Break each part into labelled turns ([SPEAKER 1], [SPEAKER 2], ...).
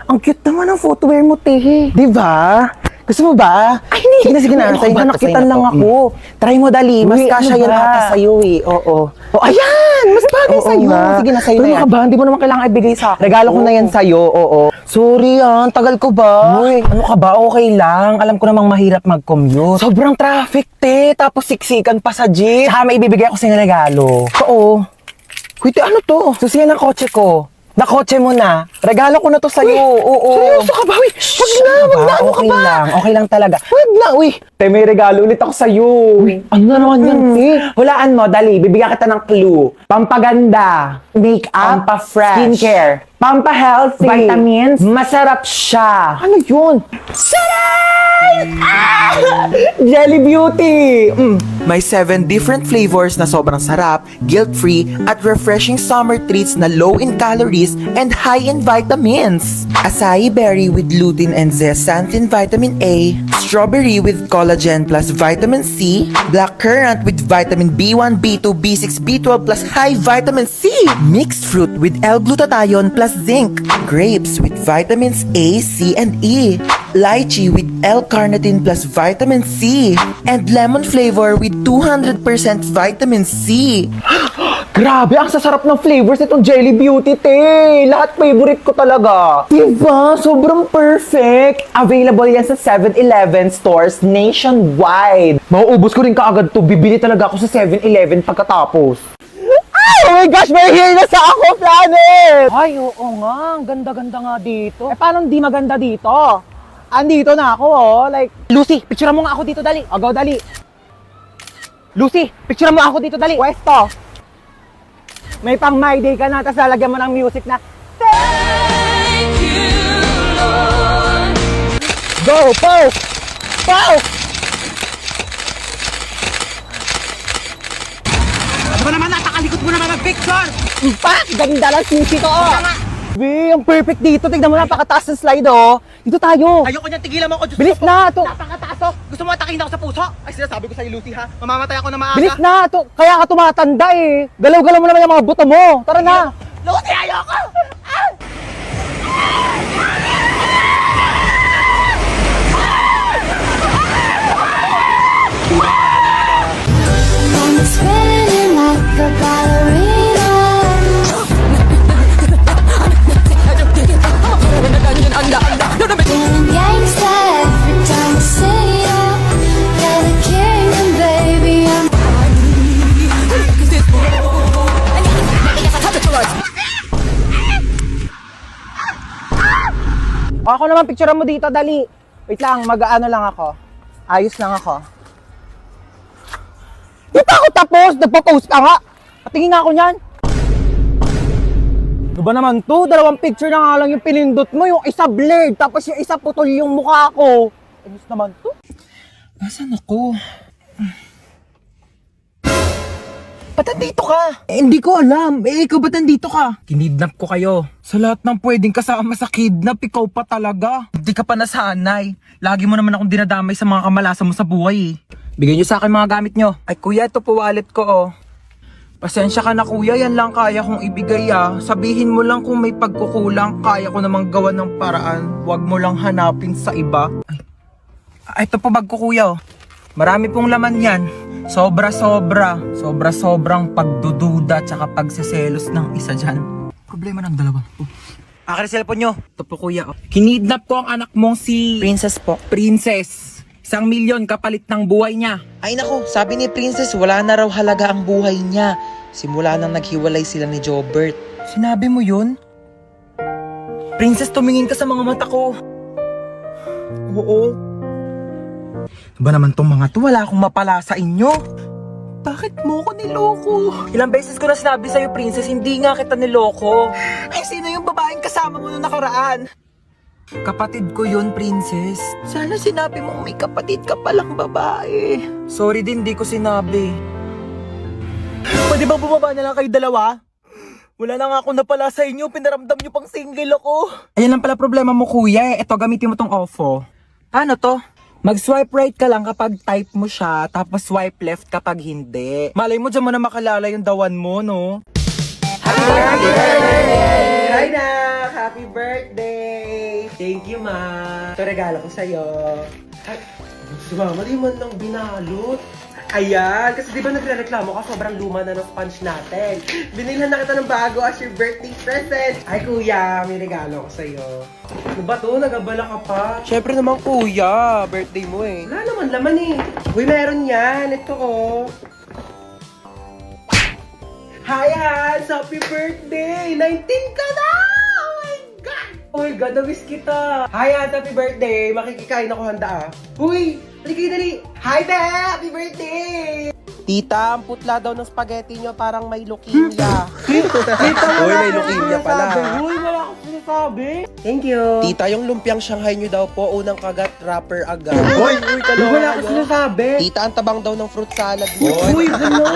[SPEAKER 1] Ang cute naman ang footwear mo, te. Di ba? Gusto mo ba? Ay, hindi. Sige na. Sa'yo na nakitan lang ako. Try mo, dali. Mas kasya yan ata sa'yo eh. Oo. Oh, ayan! Mas bagay sa'yo. Sige na, sa'yo na yan. Ano ka ba? Hindi mo naman kailangan ibigay sa akin. Regalo ko na yan sa'yo. Oo. Sorry tagal ko ba? Uy, ano ka ba? Okay lang. Alam ko namang mahirap mag-commute. Sobrang traffic, te. Tapos siksikan pa sa jeep. Saka may ibibigay ako sa'yo ng regalo. Oo. Uy, te, ano to? Susiyan ng kotse ko. Nakotse mo na. Regalo ko na to sa'yo. Oo. Seryoso ka ba? Uy, wag na. Ano ka ba? Okay lang talaga. Wag na, uy. Te, may regalo ulit ako sa'yo. Uy, ano na naman yan, te? Hulaan mo, dali. Bibigyan kita ng clue. Pampaganda. Make-up. Pampa-fresh. Skincare. Pampa-healthy. Vitamins. Masarap siya. Ano yun? Jelly Beauty!
[SPEAKER 2] May 7 different flavors na sobrang sarap, guilt-free, at refreshing summer treats na low in calories and high in vitamins. Acai berry with lutein and zeaxanthin vitamin A, strawberry with collagen plus vitamin C, black currant with vitamin B1, B2, B6, B12 plus high vitamin C, mixed fruit with L-glutathione plus zinc, grapes with vitamins A, C, and E, lychee with L-carnitine plus vitamin C, and lemon flavor with 200% vitamin C.
[SPEAKER 1] Grabe, ang sasarap ng flavors nitong Jelly Beauty, te. Lahat favorite ko talaga. Diba? Sobrang perfect. Available yan sa 7-Eleven stores nationwide. Mauubos ko rin kaagad to. Bibili talaga ako sa 7-Eleven pagkatapos. Ay, oh my gosh, may here na sa Ako Planet! Ay, oo nga. Ang ganda-ganda nga dito. Paano di maganda dito? Andito na ako, Like, Lucy, picture mo nga ako dito, dali. Agaw, dali. Lucy, picture mo ako dito, dali. Pwesto. May pang My Day ka na, tapos lalagyan mo ng music na Thank you, Lord. Go, pause! Pause! Ano ba naman, natakalikot mo naman mag-picture? Ganda lang sisi ko, Be, ang perfect dito. Tignan mo, napakataas ng slide, Dito tayo.
[SPEAKER 3] Ayoko niyan, tigilan mo ako. Diyos
[SPEAKER 1] Bilis
[SPEAKER 3] ko po.
[SPEAKER 1] na, to.
[SPEAKER 3] Napakataas, Gusto mo atakin ako sa puso? Ay, sinasabi ko sa'yo, Lucy, ha? Mamamatay ako na maaga.
[SPEAKER 1] Bilis na, to. Kaya ka tumatanda, Galaw-galaw mo naman yung mga buto mo. Tara na.
[SPEAKER 3] Lucy, ayoko!
[SPEAKER 4] I'm spinning like a ballerina. Feeling gangsta every time I see you. You're the king and baby I'm
[SPEAKER 1] Ako naman, picture mo dito, dali. Wait lang, mag-ano lang ako. Ayos lang ako. Di pa ako tapos! Nagpo-post ka nga! Patingin nga ako niyan. Ano ba naman to? 2 picture na nga lang yung pinindot mo. Yung isa blurred, tapos yung isa putol yung mukha ko. Ayos naman to.
[SPEAKER 2] Nasaan ako?
[SPEAKER 1] Ba't nandito ka? Hindi ko alam. Ikaw ba't nandito ka?
[SPEAKER 2] Kinidnap ko kayo. Sa lahat ng pwedeng kasama sa kidnap, ikaw pa talaga. Hindi ka pa nasanay. Lagi mo naman akong dinadamay sa mga kamalasan mo sa buhay Bigyan nyo sa akin mga gamit nyo. Ay kuya, ito po wallet ko Pasensya ka na kuya, yan lang kaya kong ibigay Sabihin mo lang kung may pagkukulang, kaya ko namang gawa ng paraan. Huwag mo lang hanapin sa iba. Ay, ito po bag ko kuya Marami pong laman yan. Sobrang pagdududa tsaka pagseselos ng isa dyan. Problema ng dalawa.
[SPEAKER 3] Akin ang cellphone nyo.
[SPEAKER 2] Ito po kuya. Kinidnap ko ang anak mong si...
[SPEAKER 3] Princess po.
[SPEAKER 2] Princess. 1 milyon kapalit ng buhay niya.
[SPEAKER 5] Ay nako, sabi ni Princess wala na raw halaga ang buhay niya. Simula nang naghiwalay sila ni Jobert.
[SPEAKER 2] Sinabi mo yun? Princess, tumingin ka sa mga mata ko. Oo. Ba naman tong mga to? Wala akong mapala sa inyo. Bakit mo ko niloko? Ilang beses ko na sinabi sa'yo, Princess, hindi nga kita niloko. Ay, sino yung babaeng kasama mo nung nakaraan? Kapatid ko yun, Princess. Sana sinabi mo may kapatid ka palang babae. Sorry din, di ko sinabi.
[SPEAKER 3] Pwede ba bumaba na lang kayo dalawa? Wala na nga ako napala sa inyo. Pinaramdam nyo pang single ako.
[SPEAKER 2] Ayan lang pala problema mo, kuya. Ito, gamitin mo tong OFO. Ano to? Mag-swipe right ka lang kapag type mo siya, tapos swipe left kapag hindi. Malay mo dyan mo na makalala yung dawan mo, no?
[SPEAKER 1] Happy birthday! Hi, Nak! Happy birthday!
[SPEAKER 6] Thank you, ma. Ito regalo ko sa'yo. Ay, sumama, di man lang binalot. Ayan, kasi di ba nagre-reklamo ka, sobrang luma na ng sponge natin. Binilhan na kita ng bago as your birthday present. Ay, kuya, may regalo ko sa'yo. Ano ba to? Nagabala ka pa.
[SPEAKER 3] Syempre naman kuya, birthday mo eh.
[SPEAKER 6] Wala naman laman eh. Uy, meron yan. Ito oh. Hi, Hans! Happy birthday! 19 ka na! Oh my God! Oh my God, na-miss kita. Hi, Hans! Happy birthday! Makikikain ako handa ah. Uy! Halika dali! Hi, Be! Happy birthday!
[SPEAKER 3] Tita, ang putla daw ng spaghetti nyo parang may leukemia.
[SPEAKER 6] Uy,
[SPEAKER 3] may leukemia pala.
[SPEAKER 6] Uy, wala akong sinasabi. Thank you.
[SPEAKER 3] Tita, yung lumpiang Shanghai nyo daw po, unang kagat, wrapper agad.
[SPEAKER 6] Uy, wala akong sinasabi.
[SPEAKER 3] Tita, ang tabang daw ng fruit salad mo.
[SPEAKER 6] Uy, ano?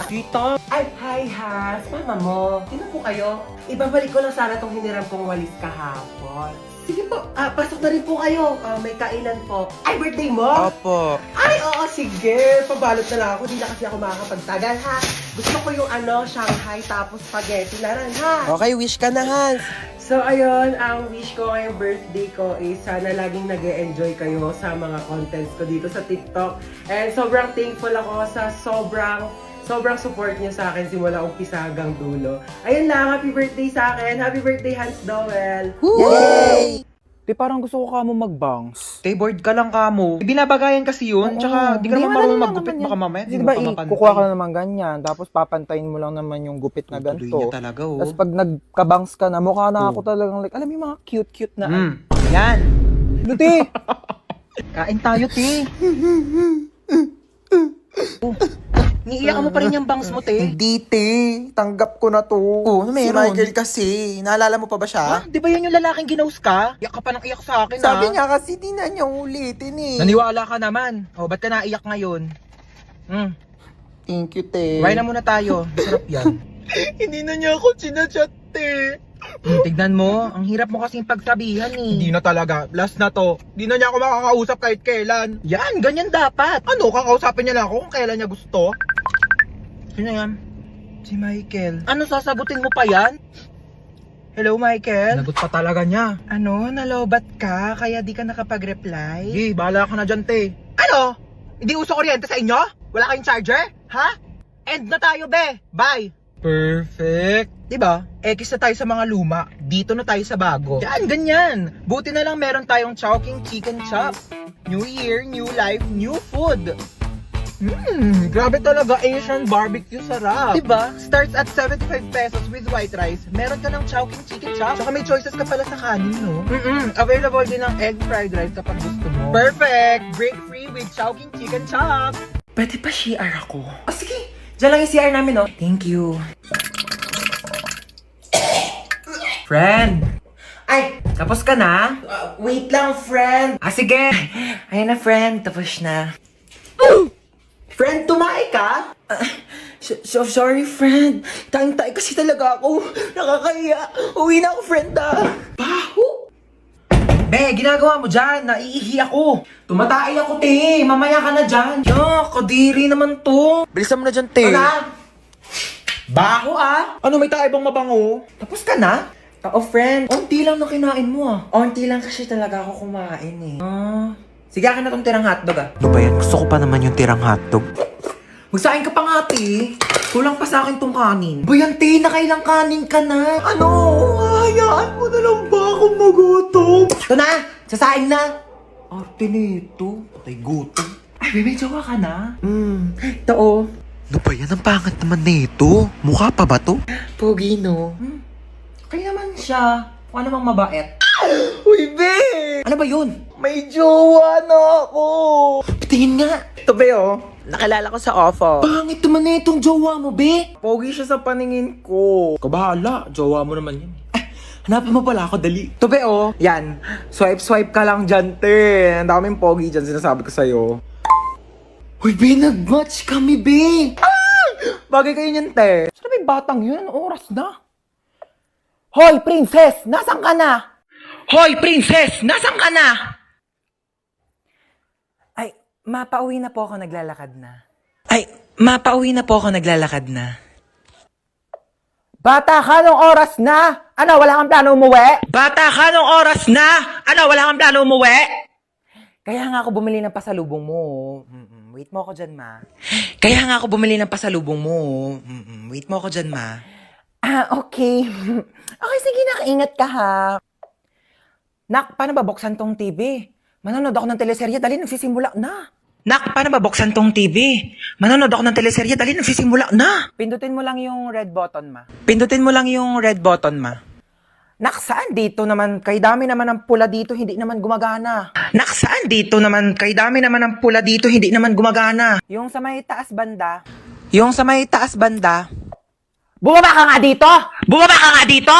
[SPEAKER 6] Tita! Ay, hi, Has! Mama mo, sino po kayo? Ibabalik ko lang sana tong hiniram kong walis kahapon. Sige po, pasok na rin po kayo. May kainan po. Ay, birthday mo?
[SPEAKER 3] Opo.
[SPEAKER 6] Ay, oo, sige. Pabalot na lang ako. Di na kasi ako makakapagtagal, ha? Gusto ko yung Shanghai tapos spaghetti na rin, ha?
[SPEAKER 3] Okay, wish ka na, Hans.
[SPEAKER 6] So, ayun, ang wish ko ngayong birthday ko is sana laging nag-e-enjoy kayo sa mga contents ko dito sa TikTok. And sobrang thankful ako sa sobrang support niyo sa akin simula umpisa hanggang dulo. Ayun lang, happy birthday sa akin. Happy birthday, Hans Dowell.
[SPEAKER 3] Yay!
[SPEAKER 1] Di parang gusto ko ka mo mag-bounce.
[SPEAKER 5] Stay bored ka lang kamo. Binabagayan kasi yun. Tsaka di ka naman marunong maggupit. Baka mamaya di
[SPEAKER 1] Di
[SPEAKER 5] mo
[SPEAKER 1] ba,
[SPEAKER 5] pa mapantay.
[SPEAKER 1] kukuha ka na naman ganyan, tapos papantayin mo lang naman yung gupit na
[SPEAKER 5] Tuloy
[SPEAKER 1] ganito.
[SPEAKER 5] niya talaga oh.
[SPEAKER 1] Tapos pag nagkabangs ka na, mukha na ako talagang like, alam mo yung mga cute-cute na.
[SPEAKER 5] Yan.
[SPEAKER 1] Luti!
[SPEAKER 5] Kain tayo, te. Niiyak mo pa rin yung bangs mo, te.
[SPEAKER 2] Hindi, te. Tanggap ko na to.
[SPEAKER 5] Oh, ano
[SPEAKER 2] Si
[SPEAKER 5] meron?
[SPEAKER 2] Michael kasi. Naalala mo pa ba siya?
[SPEAKER 5] Ah, di ba yan yung lalaking ginaus ka? Iyak ka pa ng iyak sa akin,
[SPEAKER 2] Sabi
[SPEAKER 5] ha?
[SPEAKER 2] niya kasi di na niya ulitin eh.
[SPEAKER 5] Naniwala ka naman. O, ba't ka naiyak ngayon?
[SPEAKER 2] Thank you, te.
[SPEAKER 5] Try na muna tayo. Sarap yan.
[SPEAKER 3] Hindi na niya ako sinachat eh.
[SPEAKER 5] Tignan mo, ang hirap mo kasing pagsabihan eh.
[SPEAKER 3] Hindi na talaga. Last na to. Hindi na niya ako makakausap kahit kailan.
[SPEAKER 5] Yan, ganyan dapat.
[SPEAKER 3] Ano, kakausapin niya lang ako kung kailan niya gusto?
[SPEAKER 5] Sino yan? Si Michael. Ano, sasagutin mo pa yan? Hello, Michael?
[SPEAKER 3] Nagot pa talaga niya.
[SPEAKER 5] Ano, nalobat ka? Kaya di ka nakapag-reply?
[SPEAKER 3] Sige, bahala ka na dyan, te. Ano? Hindi uso kuryente sa inyo? Wala kayong charger? Ha? End na tayo, be. Bye.
[SPEAKER 5] Perfect. Diba? X na tayo sa mga luma. Dito na tayo sa bago. Yan, ganyan. Buti na lang meron tayong Chowking Chicken Chop. New year, new life, new food.
[SPEAKER 3] Grabe talaga, Asian barbecue sarap.
[SPEAKER 5] Diba? Starts at 75 pesos with white rice. Meron ka ng Chowking Chicken Chop. Saka may choices ka pala sa kanin, no?
[SPEAKER 3] Available din ang egg fried rice kapag gusto mo.
[SPEAKER 5] Perfect! Break free with Chowking Chicken Chop.
[SPEAKER 6] Pwede pa CR ako? Oh, sige. Diyan lang yung CR namin, no? Thank you. Friend! Ay, tapos ka na? Wait lang, friend. Sige. Ayun na, friend. Tapos na. Friend, tumae ka? Sorry, friend. Tayong-tayo kasi talaga ako. Nakakahiya. Uwi na ako, friend, Baho! Be, ginagawa mo dyan. Naiihi ako. Tumatay ako, te. Mamaya ka na dyan. Kadiri naman to.
[SPEAKER 2] Bilisan mo na dyan, te.
[SPEAKER 6] Ano? Baho,
[SPEAKER 3] Ano, may tayo bang mabango?
[SPEAKER 6] Tapos ka na? Friend. Onti lang na kinain mo, Onti lang kasi talaga ako kumain, eh. Sige, akin na tong tirang hotdog,
[SPEAKER 2] Ano ba yan? Gusto ko pa naman yung tirang hotdog.
[SPEAKER 6] Magsain ka pa nga, te. Kulang pa sa akin tong kanin. Bayan, te, nakailang kanin ka na. Ano? Hayaan mo na lang ba akong magutom? Ito na! Sasaing na! Arte nito. Patay gutom. Ay, may jowa ka na? Ito,
[SPEAKER 2] Ano ba yan? Ang pangat naman nito. Mukha pa ba to?
[SPEAKER 6] Pogi, no? Okay naman siya. Mukha namang mabait. Uy, be! Ano ba yun?
[SPEAKER 3] May jowa na ako.
[SPEAKER 6] Tingin nga.
[SPEAKER 3] Ito, be, Nakilala ko sa ofo.
[SPEAKER 6] Pangit naman na itong jowa mo, be.
[SPEAKER 3] Pogi siya sa paningin ko. Kabahala, jowa mo naman yan.
[SPEAKER 6] Hanapin mo pala ako, dali.
[SPEAKER 3] Ito, be, Yan. Swipe ka lang dyan, te. Ang daming pogi dyan, sinasabi ko sa'yo.
[SPEAKER 6] Uy, be, nag-match kami, be.
[SPEAKER 3] Bagay kayo niyan, te.
[SPEAKER 1] Saan may batang yun? Oras na. Hoy, princess! Nasaan ka na?
[SPEAKER 5] Hoy, princess! Nasaan ka na?
[SPEAKER 6] Ay, mapauwi na po ako, naglalakad na.
[SPEAKER 1] Bata ka, nung oras na? Ano, wala kang plano umuwi?
[SPEAKER 6] Bata ka, nung oras na? Ano, wala kang plano umuwi?
[SPEAKER 1] Kaya nga ako bumili ng pasalubong mo. Wait mo ako dyan, ma.
[SPEAKER 6] Kaya nga ako bumili ng pasalubong mo. Wait mo ako dyan, ma.
[SPEAKER 1] Ah, okay. Okay, sige nak, ingat ka ha. Nak, paano ba buksan tong TV? Manonood ako ng teleserye, dali nagsisimula na.
[SPEAKER 6] Nak, paano ba buksan tong TV? Manonood ako ng teleserye, dali nagsisimula na.
[SPEAKER 1] Pindutin mo lang yung red button, ma.
[SPEAKER 6] Pindutin mo lang yung red button, ma.
[SPEAKER 1] Nak, saan dito naman? Kay dami naman ng pula dito, hindi naman gumagana.
[SPEAKER 6] Nak, saan dito naman? Kay dami naman ng pula dito, hindi naman gumagana.
[SPEAKER 1] Yung sa may taas banda.
[SPEAKER 6] Yung sa may taas banda.
[SPEAKER 1] Bumaba ka nga dito!
[SPEAKER 6] Bumaba ka nga dito!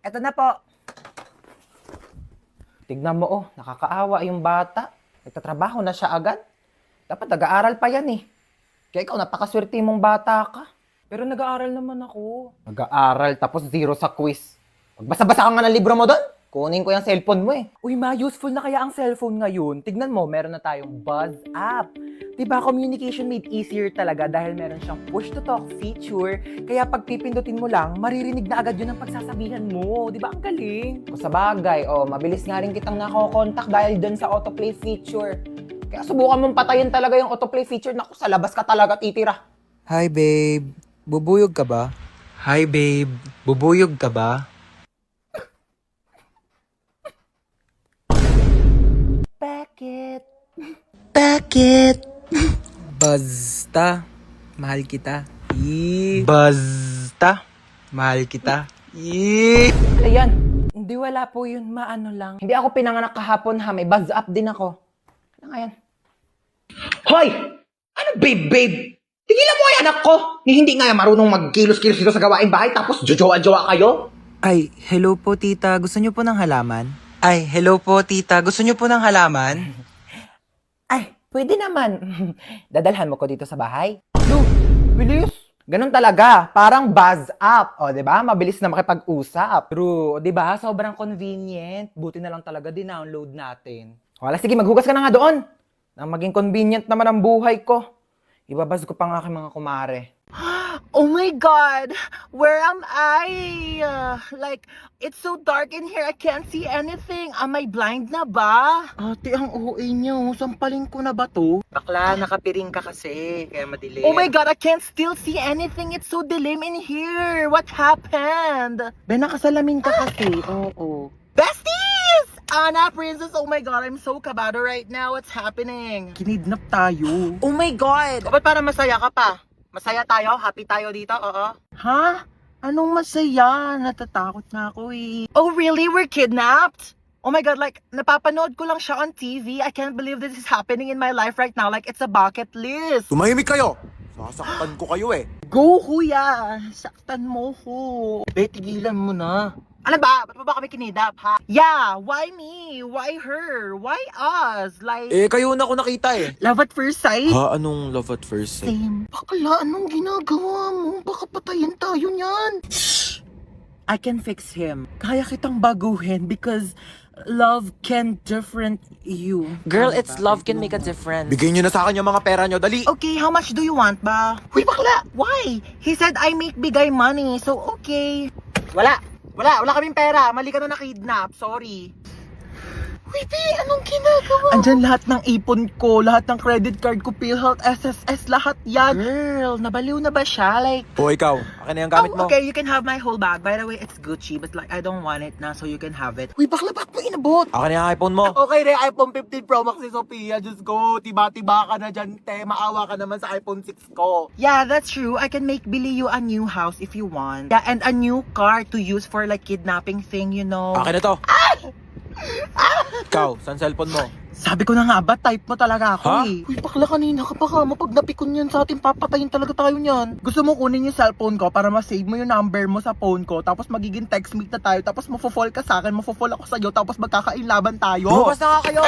[SPEAKER 1] Eto na po. Tignan mo, oh, nakakaawa yung bata. Nagtatrabaho na siya agad. Dapat nag-aaral pa yan eh. Kaya ikaw, napakaswerte mong bata ka. Pero nag-aaral naman ako. Nag-aaral tapos 0 sa quiz. Magbasa-basa ka nga ng libro mo doon. Kunin ko yung cellphone mo eh. Uy ma, useful na kaya ang cellphone ngayon. Tignan mo, meron na tayong Buzz app. Diba, communication made easier talaga dahil meron siyang push-to-talk feature. Kaya pag pipindutin mo lang, maririnig na agad yun ang pagsasabihan mo. Diba, ang galing? O sa bagay, mabilis nga rin kitang nako-contact dahil dun sa autoplay feature. Kaya subukan mong patayin talaga yung autoplay feature. Naku, sa labas ka talaga titira.
[SPEAKER 5] Hi babe, bubuyog ka ba?
[SPEAKER 6] Hi, babe. Bubuyog ka ba?
[SPEAKER 1] Bakit?
[SPEAKER 6] Bakit?
[SPEAKER 5] Basta, mahal kita.
[SPEAKER 6] Basta. Mahal kita.
[SPEAKER 1] Ayan, hindi wala po yun, maano lang. Hindi ako pinanganak kahapon ha, may buzz up din ako. Ano nga yan?
[SPEAKER 6] Hoy! Ano, babe? Tigilan mo yung anak ko! Ni hindi nga marunong magkilos-kilos dito sa gawain bahay tapos jojowa-jowa kayo?
[SPEAKER 5] Ay, hello po tita, gusto niyo po ng halaman?
[SPEAKER 6] Ay, hello po, tita. Gusto niyo po ng halaman?
[SPEAKER 1] Ay, pwede naman. Dadalhan mo ko dito sa bahay. No, bilis. Ganun talaga, parang buzz up. O, di ba? Mabilis na makipag-usap. True, di ba? Sobrang convenient. Buti na lang talaga din-download natin. Wala, sige, maghugas ka na nga doon. Nang maging convenient naman ang buhay ko. Ibabaz ko pa nga aking mga kumare.
[SPEAKER 3] Oh my God! Where am I? Like, it's so dark in here, I can't see anything. Am I blind na ba? Ate, ang OA niyo. Sampalin ko na ba to?
[SPEAKER 6] Bakla, nakapiring ka kasi. Kaya madilim.
[SPEAKER 3] Oh my God, I can't still see anything. It's so dilim in here. What happened?
[SPEAKER 1] Ben, nakasalamin ka kasi. Oo.
[SPEAKER 3] Besties! Anna, Princess, oh my God, I'm so kabado right now. What's happening?
[SPEAKER 1] Kinidnap tayo.
[SPEAKER 3] Oh my God! Ba't para masaya ka pa? Masaya tayo? Happy tayo dito? Oo.
[SPEAKER 1] Ha? Anong masaya? Natatakot na ako eh.
[SPEAKER 3] Oh really? We're kidnapped? Oh my God, like, napapanood ko lang siya on TV. I can't believe this is happening in my life right now. Like, it's a bucket list.
[SPEAKER 7] Tumahimik kayo! Sasaktan ko kayo eh.
[SPEAKER 3] Go, kuya! Saktan mo ko.
[SPEAKER 1] Be, tigilan mo na.
[SPEAKER 3] Ano ba? Ba't mo ba kami kinidap, ha? Yeah, why me? Why her? Why us? Like,
[SPEAKER 7] Kayo na ako nakita eh.
[SPEAKER 3] love at first sight?
[SPEAKER 7] Ha? Anong love at first sight?
[SPEAKER 3] Same. Bakla, anong ginagawa mo? Baka patayin tayo niyan.
[SPEAKER 1] I can fix him. Kaya kitang baguhin because love can different you.
[SPEAKER 6] Girl, it's love can make a difference.
[SPEAKER 7] Bigay nyo na sa akin yung mga pera nyo, dali!
[SPEAKER 3] Okay, how much do you want ba? Uy, bakla! Why? He said I make bigay money, so okay. Wala kaming pera. Mali ka na nakidnap. Sorry. Uy, P, anong ginagawa?
[SPEAKER 1] Andyan lahat ng ipon ko, lahat ng credit card ko, PhilHealth, SSS, lahat yan.
[SPEAKER 3] Girl, nabaliw na ba siya? Like,
[SPEAKER 7] O ikaw, akin na yung gamit mo.
[SPEAKER 3] okay, you can have my whole bag. By the way, it's Gucci, but like, I don't want it na, so you can have it.
[SPEAKER 1] Uy, bakla, bakit mo inabot?
[SPEAKER 7] Akin na yung iPhone mo.
[SPEAKER 3] Okay na, iPhone 15 Pro Max ni Sophia. Just go. Tiba-tiba ka na dyan, te. Maawa ka naman sa iPhone 6 ko. Yeah, that's true. I can make Billy you a new house if you want. Yeah, and a new car to use for like kidnapping thing, you know.
[SPEAKER 7] Akin na to. Ikaw, saan cellphone mo?
[SPEAKER 3] Sabi ko na nga ba, type mo talaga ako
[SPEAKER 7] Ha?
[SPEAKER 3] eh. Uy, bakla kanina ka pa ka mo. Pag napikon yan sa atin, papatayin talaga tayo niyan. Gusto mo kunin yung cellphone ko para ma-save mo yung number mo sa phone ko. Tapos magiging text meet na tayo. Tapos mafo-fall ka sa akin, mafo-fall ako sa'yo. Tapos magkakainlaban tayo.
[SPEAKER 7] Lumabas na nga kayo!